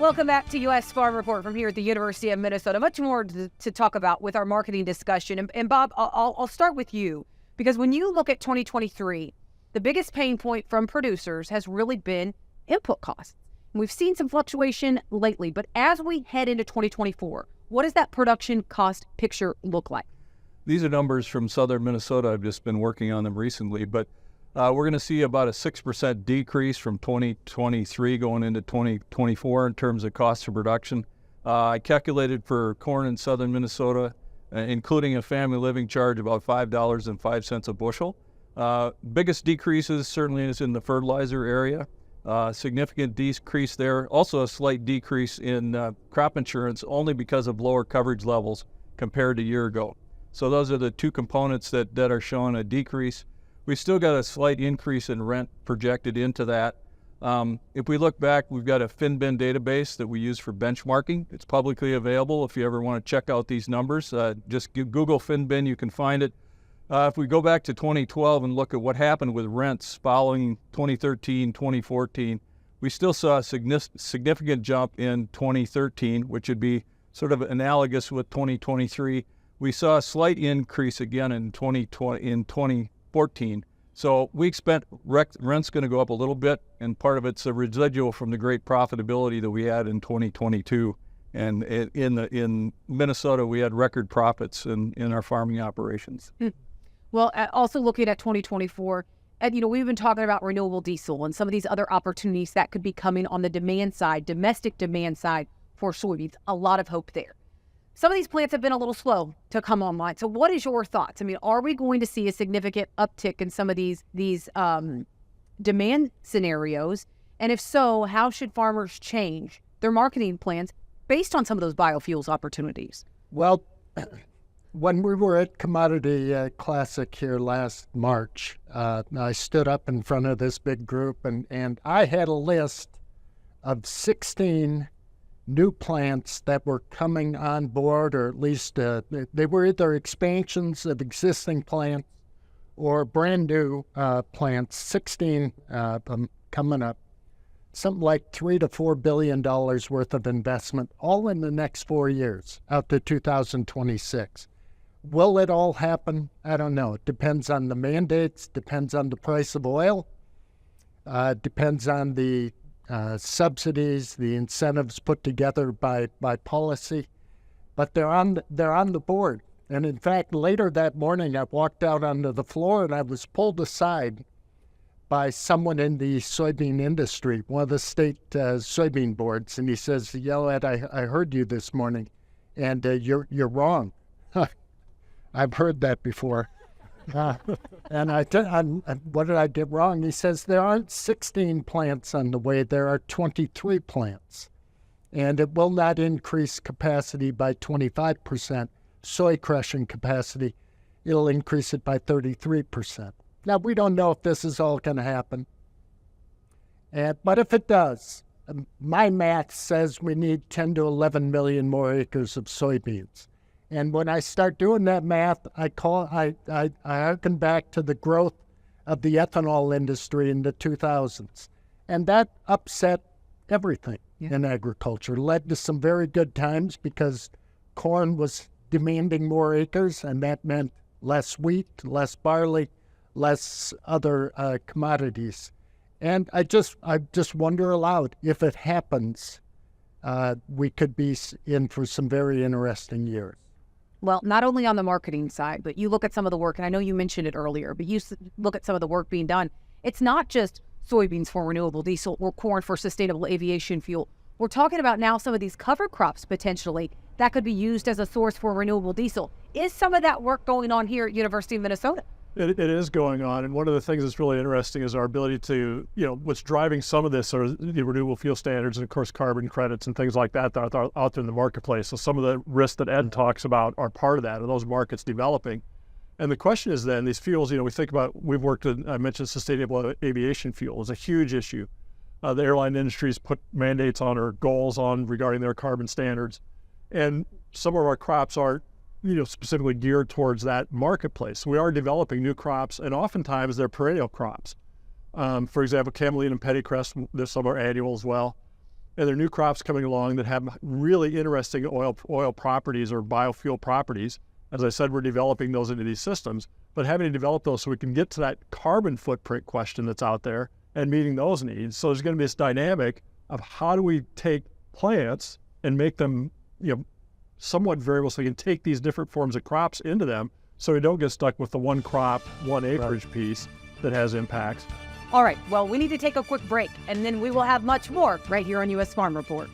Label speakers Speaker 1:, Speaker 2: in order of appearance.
Speaker 1: Welcome back to U.S. Farm Report from here at the University of Minnesota. Much more to talk about with our marketing discussion. And Bob, I'll start with you, because when you look at 2023, the biggest pain point from producers has really been input costs. And we've seen some fluctuation lately, but as we head into 2024, what does that production cost picture look like?
Speaker 2: These are numbers from southern Minnesota. I've just been working on them recently, but we're going to see about a 6% decrease from 2023 going into 2024 in terms of cost of production. I calculated for corn in southern Minnesota, including a family living charge, about $5.05 a bushel. Biggest decreases certainly is in the fertilizer area. Significant decrease there. Also a slight decrease in crop insurance, only because of lower coverage levels compared to a year ago. So those are the two components that are showing a decrease. We still got a slight increase in rent projected into that. If we look back, we've got a FinBin database that we use for benchmarking. It's publicly available if you ever want to check out these numbers. Just Google FinBin, you can find it. If we go back to 2012 and look at what happened with rents following 2013, 2014, we still saw a significant jump in 2013, which would be sort of analogous with 2023. We saw a slight increase again in 2014. So we expect rent's going to go up a little bit, and part of it's a residual from the great profitability that we had in 2022. And in Minnesota, we had record profits in our farming operations.
Speaker 1: Well, also looking at 2024, and we've been talking about renewable diesel and some of these other opportunities that could be coming on the demand side, domestic demand side for soybeans. A lot of hope there. Some of these plants have been a little slow to come online. So what is your thoughts? I mean, are we going to see a significant uptick in some of these demand scenarios? And if so, how should farmers change their marketing plans based on some of those biofuels opportunities?
Speaker 3: Well, when we were at Commodity Classic here last March, I stood up in front of this big group, and I had a list of 16 new plants that were coming on board, or at least they were either expansions of existing plants or brand new plants, 16 of them coming up, something like $3 to $4 billion worth of investment, all in the next 4 years, out to 2026. Will it all happen? I don't know. It depends on the mandates, depends on the price of oil, depends on the subsidies, the incentives put together by policy, but they're on the board. And in fact, later that morning, I walked out onto the floor and I was pulled aside by someone in the soybean industry, one of the state soybean boards, and he says, "Ed, I heard you this morning, and you're wrong." I've heard that before. And what did I get wrong? He says there aren't 16 plants on the way, there are 23 plants. And it will not increase capacity by 25%. Soy crushing capacity, it'll increase it by 33%. Now, we don't know if this is all going to happen. But if it does, my math says we need 10 to 11 million more acres of soybeans. And when I start doing that math, I harken back to the growth of the ethanol industry in the 2000s. And that upset everything in agriculture, led to some very good times because corn was demanding more acres, and that meant less wheat, less barley, less other commodities. And I just wonder aloud, if it happens, we could be in for some very interesting years.
Speaker 1: Well, not only on the marketing side, but you look at some of the work, and I know you mentioned it earlier, but you look at some of the work being done. It's not just soybeans for renewable diesel or corn for sustainable aviation fuel. We're talking about now some of these cover crops potentially that could be used as a source for renewable diesel. Is some of that work going on here at University of Minnesota?
Speaker 4: It is going on, and one of the things that's really interesting is our ability to, what's driving some of this are the renewable fuel standards and, of course, carbon credits and things like that are out there in the marketplace. So some of the risks that Ed talks about are part of that, and those markets developing. And the question is then, these fuels, we think about, I mentioned sustainable aviation fuel is a huge issue. The airline industry's put mandates on or goals on regarding their carbon standards. And some of our crops aren't specifically geared towards that marketplace. We are developing new crops, and oftentimes they're perennial crops. For example, camelina and pennycress, there's some are annual as well. and there are new crops coming along that have really interesting oil properties or biofuel properties. As I said, we're developing those into these systems, but having to develop those so we can get to that carbon footprint question that's out there and meeting those needs. So there's going to be this dynamic of how do we take plants and make them, somewhat variable so we can take these different forms of crops into them so we don't get stuck with the one crop, one acreage piece that has impacts.
Speaker 1: All right, well, we need to take a quick break, and then we will have much more right here on U.S. Farm Report.